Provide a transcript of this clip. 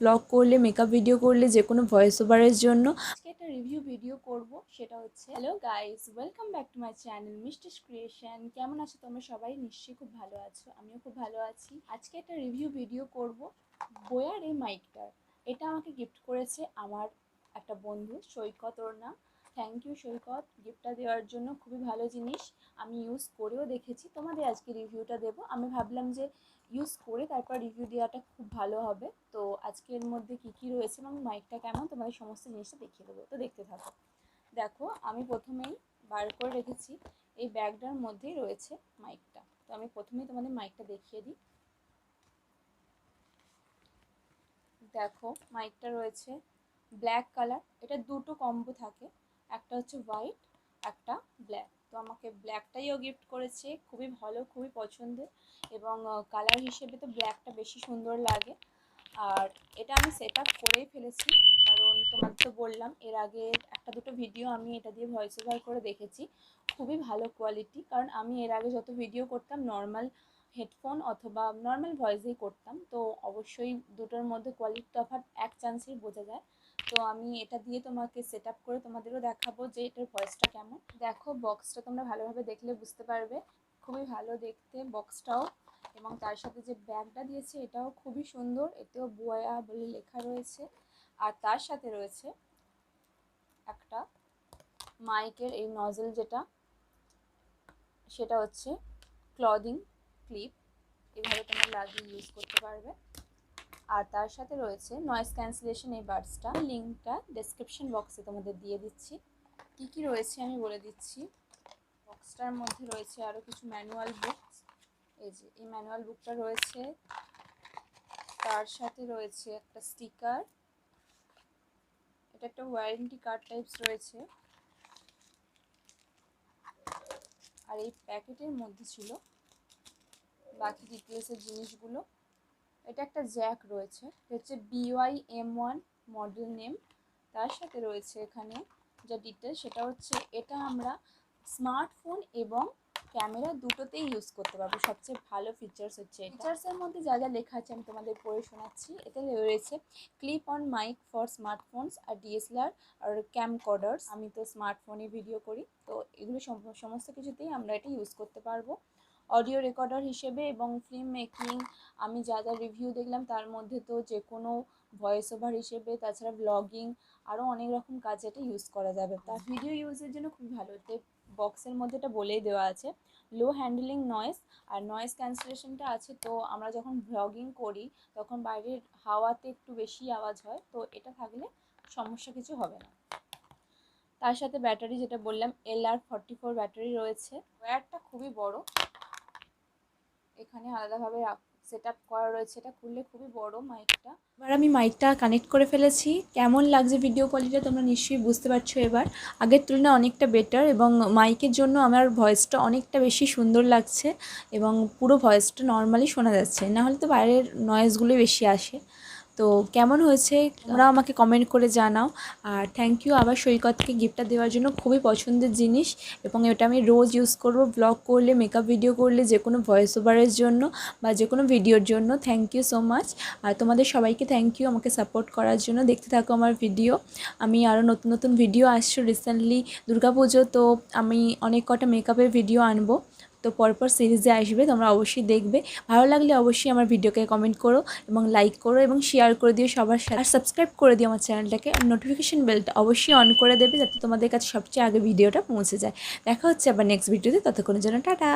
Blog করলে, makeup video করলে, যে কোনো ভয়েস ওভারের জন্য আজকে একটা রিভিউ ভিডিও করব। সেটা হচ্ছে, hello guys, welcome back to my channel মিস্টিস creation. কেমন আছো তোমরা সবাই? নিশ্চয়ই খুব ভালো আছো, আমিও খুব ভালো আছি। আজকে একটা রিভিউ ভিডিও করব বোয়ার এই মাইকটার। এটা আমাকে গিফট করেছে আমার একটা বন্ধু, সৈকত ওর নাম। থ্যাংক ইউ সৈকত, গিফটটা দেওয়ার জন্য। খুবই ভালো জিনিস, আমি ইউজ করেও দেখেছি। তোমাদের আজকে রিভিউটা দেবো। আমি ভাবলাম যে ইউজ করে তারপর রিভিউ দেওয়াটা খুব ভালো হবে। তো আজকে এর মধ্যে কী কী রয়েছে এবং মাইকটা কেমন, তোমাদের সমস্ত জিনিসটা দেখিয়ে দেবো। তো দেখতে থাকো। দেখো, আমি প্রথমেই বার করে রেখেছি, এই ব্যাগটার মধ্যেই রয়েছে মাইকটা। তো আমি প্রথমেই তোমাদের মাইকটা দেখিয়ে দিই। দেখো, মাইকটা রয়েছে ব্ল্যাক কালার। এটা দুটো কম্বো থাকে, একটা হচ্ছে হোয়াইট, একটা ব্ল্যাক। তো আমাকে ব্ল্যাকটাইও গিফট করেছে, খুবই ভালো, খুবই পছন্দের। এবং কালার হিসেবে তো ব্ল্যাকটা বেশি সুন্দর লাগে। আর এটা আমি সেট আপ করেই ফেলেছি, কারণ তোমার তো বললাম এর আগে একটা দুটো ভিডিও আমি এটা দিয়ে ভয়েস ওভার করে দেখেছি। খুবই ভালো কোয়ালিটি, কারণ আমি এর আগে যত ভিডিও করতাম নর্মাল হেডফোন অথবা নর্মাল ভয়েসেই করতাম। তো অবশ্যই দুটোর মধ্যে কোয়ালিটি তফাৎ এক চান্সেই বোঝা যায়। তো আমি এটা দিয়ে তোমাকে সেট আপ করে তোমাদেরও দেখাবো যে এটার ভয়েসটা কেমন। দেখো, বক্সটা তোমরা ভালোভাবে দেখলে বুঝতে পারবে, খুবই ভালো দেখতে বক্সটাও। এবং তার সাথে যে ব্যাগটা দিয়েছে এটাও খুবই সুন্দর, এতেও বয়া বলে লেখা রয়েছে। আর তার সাথে রয়েছে একটা মাইকের এই নজল, যেটা সেটা হচ্ছে ক্লদিং ক্লিপ, এভাবে তোমরা লাগিয়ে ইউজ করতে পারবে। আর তার সাথে রয়েছে নয়েজ ক্যান্সেলেশন এই বাডসটা। লিঙ্কটা ডেসক্রিপশন বক্সে তোমাদের দিয়ে দিচ্ছি। কি কি রয়েছে আমি বলে দিচ্ছি। বক্সটার মধ্যে রয়েছে আরও কিছু ম্যানুয়াল বুক। এই যে এই ম্যানুয়াল বুকটা রয়েছে, তার সাথে রয়েছে একটা স্টিকার, এটা একটা ওয়ারেন্টি কার্ড টাইপস রয়েছে। আর এই প্যাকেটের মধ্যে ছিল বাকি ডিটেলসের জিনিসগুলো। এটা একটা জ্যাক রয়েছে, এটা হচ্ছে BOYM1 মডেল নেম। তার সাথে রয়েছে এখানে যা ডিটেলস, সেটা হচ্ছে এটা আমরা স্মার্টফোন এবং ক্যামেরা দুটোতেই ইউজ করতে পারবো। সবচেয়ে ভালো ফিচার্স হচ্ছে এটা। ফিচার্সের মধ্যে যা যা লেখা আছে আমি তোমাদের পড়ে শোনাচ্ছি। এতে রয়েছে clip on mic for smartphones আর DSLR আর ক্যামকর্ডার্স। আমি তো স্মার্টফোনে ভিডিও করি, তো এগুলো সমস্ত কিছুতেই আমরা এটা ইউজ করতে পারবো অডিও রেকর্ডার হিসেবে। এবং ফিল্ম মেকিং, আমি যা যা রিভিউ দেখলাম তার মধ্যে তো যে কোনো ভয়েস ওভার হিসেবে, তাছাড়া ব্লগিং, আরও অনেক রকম কাজে এটা ইউজ করা যাবে। তার ভিডিও ইউজের জন্য খুবই ভালো। এতে বক্সের মধ্যে এটা বলেই দেওয়া আছে লো হ্যান্ডলিং নয়েজ আর নয়েজ ক্যান্সেলেশনটা আছে। তো আমরা যখন ব্লগিং করি তখন বাইরের হাওয়াতে একটু বেশি আওয়াজ হয়, তো এটা থাকলে সমস্যা কিছু হবে না। তার সাথে ব্যাটারি, যেটা বললাম LR44 ব্যাটারি রয়েছে। ওয়্যারটা খুবই বড়, এখানে আলাদাভাবে সেট আপ করা রয়েছে। এটা খুললে খুবই বড় মাইকটা। এবার আমি মাইকটা কানেক্ট করে ফেলেছি। কেমন লাগছে ভিডিও কোয়ালিটিটা তোমরা নিশ্চয়ই বুঝতে পারছো। এবার আগের তুলনায় অনেকটা বেটার, এবং মাইকের জন্য আমার ভয়েসটা অনেকটা বেশি সুন্দর লাগছে এবং পুরো ভয়েসটা নর্মালি শোনা যাচ্ছে, নাহলে তো বাইরের নয়েজগুলোই বেশি আসে। তো কেমন হয়েছে তোমরা আমাকে কমেন্ট করে জানাও। আর থ্যাংক ইউ আবার সৈকতকে গিফটটা দেওয়ার জন্য, খুবই পছন্দের জিনিস। এবং এটা আমি রোজ ইউজ করব, ব্লগ করলে, মেকআপ ভিডিও করলে, যে কোনো ভয়েস ওভারের জন্য বা যে কোনো ভিডিওর জন্য। Thank you so much. আর তোমাদের সবাইকে থ্যাংক ইউ আমাকে সাপোর্ট করার জন্য। দেখতে থাকো আমার ভিডিও। আমি আরও নতুন নতুন ভিডিও আসছে। রিসেন্টলি দুর্গাপুজো, তো আমি অনেক কটা মেকআপের ভিডিও আনবো, তো পরপর সিরিজে আসবে, তোমরা অবশ্যই দেখবে। ভালো লাগলে অবশ্যই আমার ভিডিওকে কমেন্ট করো এবং লাইক করো এবং শেয়ার করে দিও সবার সাথে। আর সাবস্ক্রাইব করে দিও আমার চ্যানেলটাকে, আর নোটিফিকেশন বেলটা অবশ্যই অন করে দেবে, যাতে তোমাদের কাছে সবচেয়ে আগে ভিডিওটা পৌঁছে যায়। দেখা হচ্ছে আবার নেক্সট ভিডিওতে, ততক্ষণের জন্য টাটা।